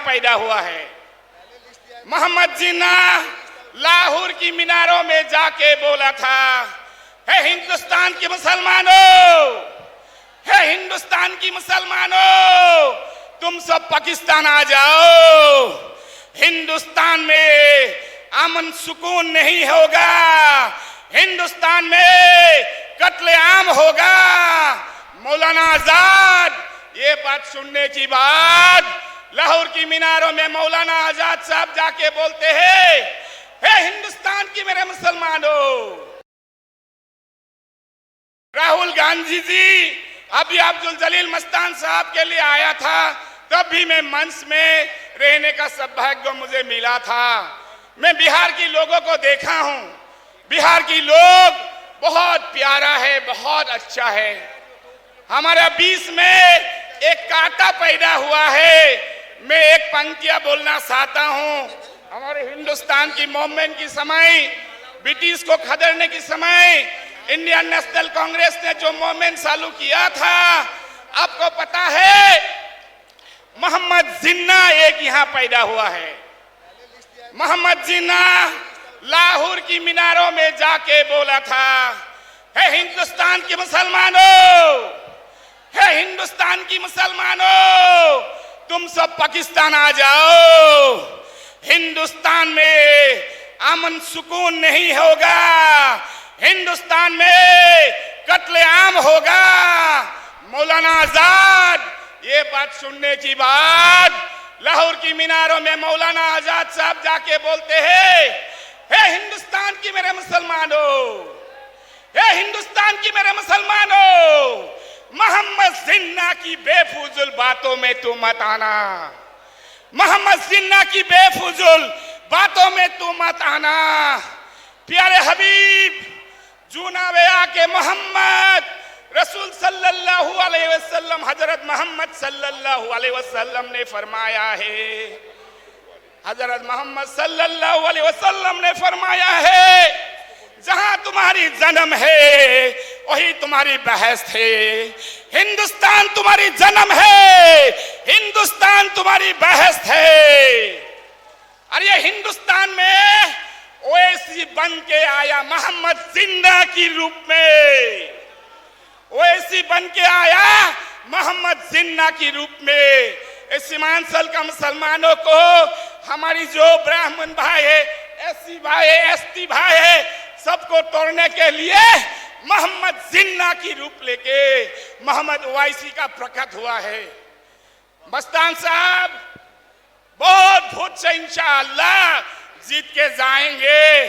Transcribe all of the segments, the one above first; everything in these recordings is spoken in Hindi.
पैदा हुआ है। मोहम्मद जिन्ना लाहौर की मीनारों में जाके बोला था, है हिंदुस्तान के मुसलमानों, है हिंदुस्तान की मुसलमानों, तुम सब पाकिस्तान आ जाओ। हिंदुस्तान में अमन सुकून नहीं होगा, हिंदुस्तान में कत्लेआम होगा। मौलाना आजाद ये बात सुनने की बाद लाहौर की मीनारों में मौलाना आजाद साहब जाके बोलते हैं, हे हिंदुस्तान की मेरे मुसलमानों। राहुल गांधी जी अभी अब्दुल जलील मस्तान साहब के लिए आया था, तब भी मैं मंच में रहने का सौभाग्य मुझे मिला था। मैं बिहार की लोगों को देखा हूं, बिहार की लोग बहुत प्यारा है, बहुत अच्छा है। हमारे बीच में एक कांटा पैदा हुआ है। मैं एक पंक्तियां बोलना चाहता हूं। हमारे हिंदुस्तान की मूवमेंट की समय, ब्रिटिश को खदेड़ने की समय इंडियन नेशनल कांग्रेस ने जो मूवमेंट चालू किया था, आपको पता है मोहम्मद जिन्ना एक यहां पैदा हुआ है। मोहम्मद जिन्ना लाहौर की मीनारों में जाके बोला था, है हिंदुस्तान के मुसलमानों, है हिंदुस्तान की मुसलमानों, तुम सब पाकिस्तान आ जाओ। हिंदुस्तान में अमन सुकून नहीं होगा, हिंदुस्तान में कत्लेआम होगा। मौलाना आजाद ये बात सुनने की बाद लाहौर की मीनारों में मौलाना आजाद साहब जाके बोलते हैं, हे हिंदुस्तान की मेरे मुसलमानों, हे हिंदुस्तान की मेरे मुसलमानों, मोहम्मद जिन्ना की बेफुजुल बातों में तू मत आना, मोहम्मद जिन्ना की बेफुजुल बातों में तू मत आना। प्यारे हबीब जूनावे आके मोहम्मद रसूल सल्लल्लाहु अलैहि वसल्लम, हजरत मोहम्मद सल्लल्लाहु अलैहि वसल्लम ने फरमाया है, हजरत मोहम्मद सल्लल्लाहु अलैहि वसल्लम ने फरमाया है, जहां तुम्हारी जन्म है वही तुम्हारी बहस है। हिंदुस्तान तुम्हारी जन्म है, हिंदुस्तान तुम्हारी बहस है। और ये हिंदुस्तान में ओवैसी बन के आया मोहम्मद जिन्ना की रूप में, ओवैसी बन के आया मोहम्मद जिन्ना की रूप में। इस सीमांचल का मुसलमानों को, हमारी जो ब्राह्मण भाई है, एससी भाई है, एसटी भाई है, सबको तोड़ने के लिए मोहम्मद जिन्ना की रूप लेके मोहम्मद ओवैसी का प्रकट हुआ है। मस्तान साहब बहुत भूत से इंशाअल्लाह जीत के जाएंगे।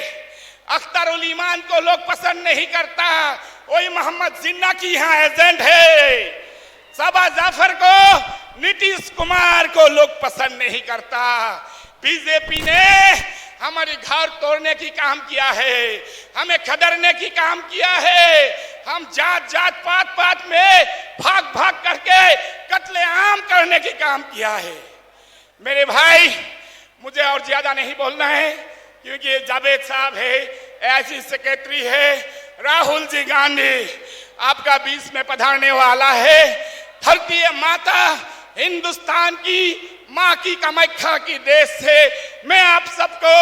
अख्तरुल ईमान को लोग पसंद नहीं करता, वही मोहम्मद जिन्ना की यहाँ एजेंट है। सबा जाफर को, नीतीश कुमार को लोग पसंद नहीं करता। बीजेपी ने हमारे घर तोड़ने की काम किया है, हमें खदेड़ने की काम किया है। हम जात जात पात पात में भाग भाग करके कत्लेआम करने की काम किया है। मेरे भाई, मुझे और ज्यादा नहीं बोलना है, क्योंकि जावेद साहब है, ऐसी सेक्रेटरी है, राहुल जी गांधी आपका बीच में पधारने वाला है। धरती माता हिंदुस्तान की माँ की कामाख्या की देश से मैं आप सबको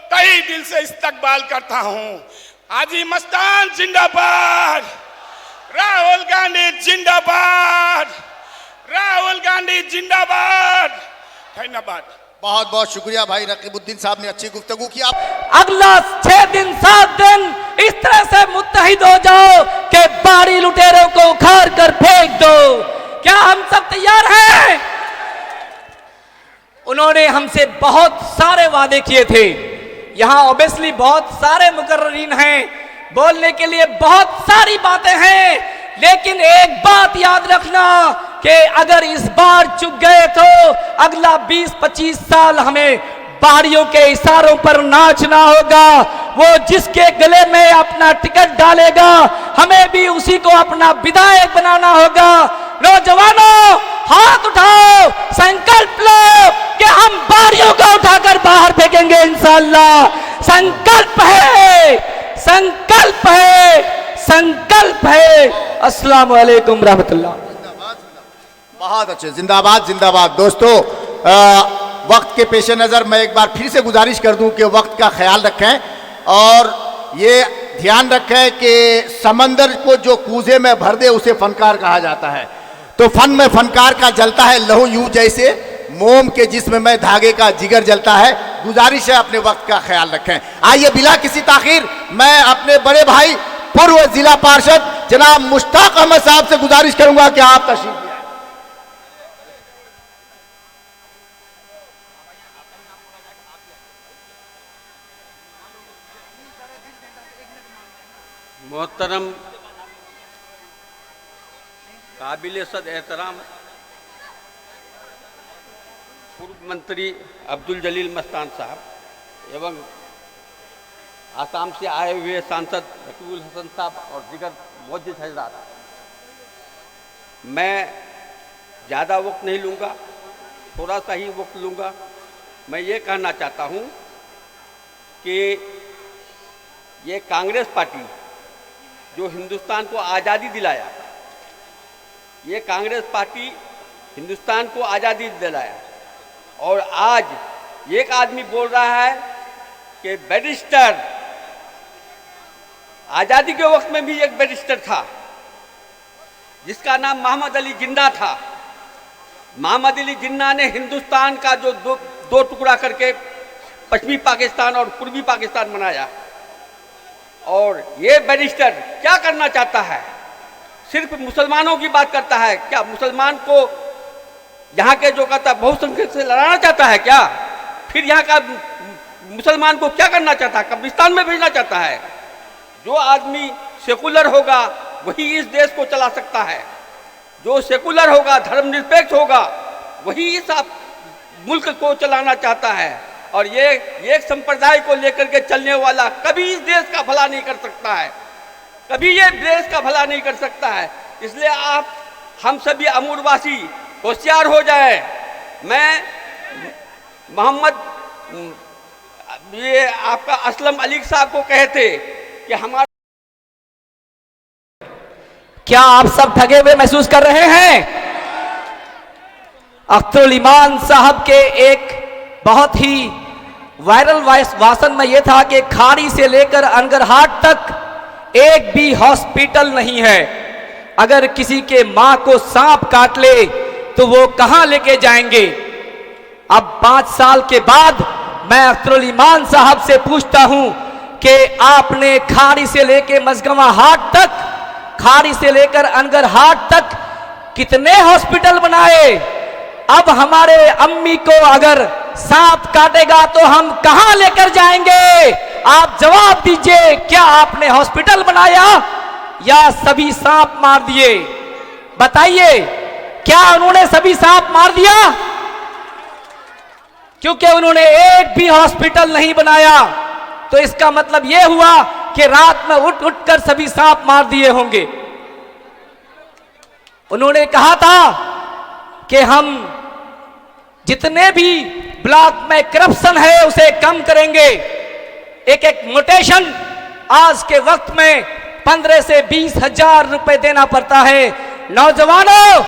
तहे दिल से इस्तकबाल करता हूँ। हाजी मस्तान जिंदाबाद, राहुल गांधी जिंदाबाद, राहुल गांधी जिंदाबाद। धन्यवाद। बहुत बहुत शुक्रिया भाई रकीबुद्दीन साहब ने अच्छी गुफ्तगू की। अगला 6 दिन 7 दिन इस तरह से मुत्तहिद हो जाओ कि बाड़ी लुटेरों को उखाड़ कर फेंक दो। क्या हम सब तैयार हैं? उन्होंने हमसे बहुत सारे वादे किए थे। यहाँ ऑब्वियसली बहुत सारे मुकर्ररीन हैं, बोलने के लिए बहुत सारी बातें हैं, लेकिन एक बात याद रखना कि अगर इस बार चुक गए तो अगला 20-25 साल हमें बाड़ियों के इशारों पर नाचना होगा। वो जिसके गले में अपना टिकट डालेगा, हमें भी उसी को अपना विधायक बनाना होगा। नौजवानों, हाथ उठाओ, संकल्प लो कि हम बाड़ियों को उठाकर बाहर फेंकेंगे इंशाअल्लाह। संकल्प है, संकल्प है, संकल्प है। अस्सलाम वालेकुम रहमतुल्लाह। बहुत अच्छे, जिंदाबाद जिंदाबाद। दोस्तों वक्त के पेश नज़र मैं एक बार फिर से गुजारिश कर दूं कि वक्त का ख्याल रखें और ये ध्यान रखें कि समंदर को जो कूजे में भर दे उसे फनकार कहा जाता है। तो फन में फनकार का जलता है लहू यूं जैसे मोम के जिस्म में धागे का जिगर जलता है। गुजारिश है अपने वक्त का ख्याल रखें। आइए बिला किसी ताखीर मैं अपने बड़े भाई पूर्व जिला पार्षद जनाब मुश्ताक अहमद साहब से गुजारिश करूंगा कि आप तशरीफ ले आएं। मोहतरम काबिल सद एहतराम पूर्व मंत्री अब्दुल जलील मस्तान साहब एवं आसाम से आए हुए सांसद रकीबुल हसन साहब और दिगर मौजूद हजरात, मैं ज़्यादा वक्त नहीं लूँगा, थोड़ा सा ही वक्त लूँगा। मैं ये कहना चाहता हूँ कि ये कांग्रेस पार्टी जो हिंदुस्तान को आज़ादी दिलाया, ये कांग्रेस पार्टी हिंदुस्तान को आज़ादी दिलाया और आज एक आदमी बोल रहा है कि बैरिस्टर, आज़ादी के वक्त में भी एक बैरिस्टर था जिसका नाम मोहम्मद अली जिन्ना था। मोहम्मद अली जिन्ना ने हिंदुस्तान का जो दो टुकड़ा करके पश्चिमी पाकिस्तान और पूर्वी पाकिस्तान बनाया, और ये बैरिस्टर क्या करना चाहता है? सिर्फ मुसलमानों की बात करता है क्या? मुसलमान को यहाँ के जो कहता है बहुसंख्यक से लड़ाना चाहता है क्या? फिर यहाँ का मुसलमान को क्या करना चाहता है? कब्रिस्तान में भेजना चाहता है? जो आदमी सेकुलर होगा वही इस देश को चला सकता है, जो सेकुलर होगा, धर्मनिरपेक्ष होगा, वही इस मुल्क को चलाना चाहता है। और ये एक संप्रदाय को लेकर के चलने वाला कभी इस देश का भला नहीं कर सकता है, कभी ये देश का भला नहीं कर सकता है। इसलिए आप हम सभी अमूरवासी होशियार हो जाए। मैं मोहम्मद ये आपका असलम अली साहब को कहते कि हमारा, क्या आप सब ठगे हुए महसूस कर रहे हैं? अख्तरुल ईमान साहब के एक बहुत ही वायरल भाषण में यह था कि खाड़ी से लेकर अनगरहाट तक एक भी हॉस्पिटल नहीं है। अगर किसी के मां को सांप काट ले तो वो कहां लेके जाएंगे? अब 5 साल के बाद मैं अख्तरुल ईमान साहब से पूछता हूं कि आपने खाड़ी से लेकर मसगवा हाट तक, खाड़ी से लेकर अनगरहाट तक कितने हॉस्पिटल बनाए? अब हमारे अम्मी को अगर सांप काटेगा तो हम कहां लेकर जाएंगे? आप जवाब दीजिए, क्या आपने हॉस्पिटल बनाया या सभी सांप मार दिए? बताइए, क्या उन्होंने सभी सांप मार दिया? क्योंकि उन्होंने एक भी हॉस्पिटल नहीं बनाया तो इसका मतलब यह हुआ कि रात में उठ उठ कर सभी सांप मार दिए होंगे। उन्होंने कहा था कि हम जितने भी ब्लॉक में करप्शन है उसे कम करेंगे। एक एक मोटेशन आज के वक्त में 15 से 20 हजार रुपए देना पड़ता है। नौजवानों,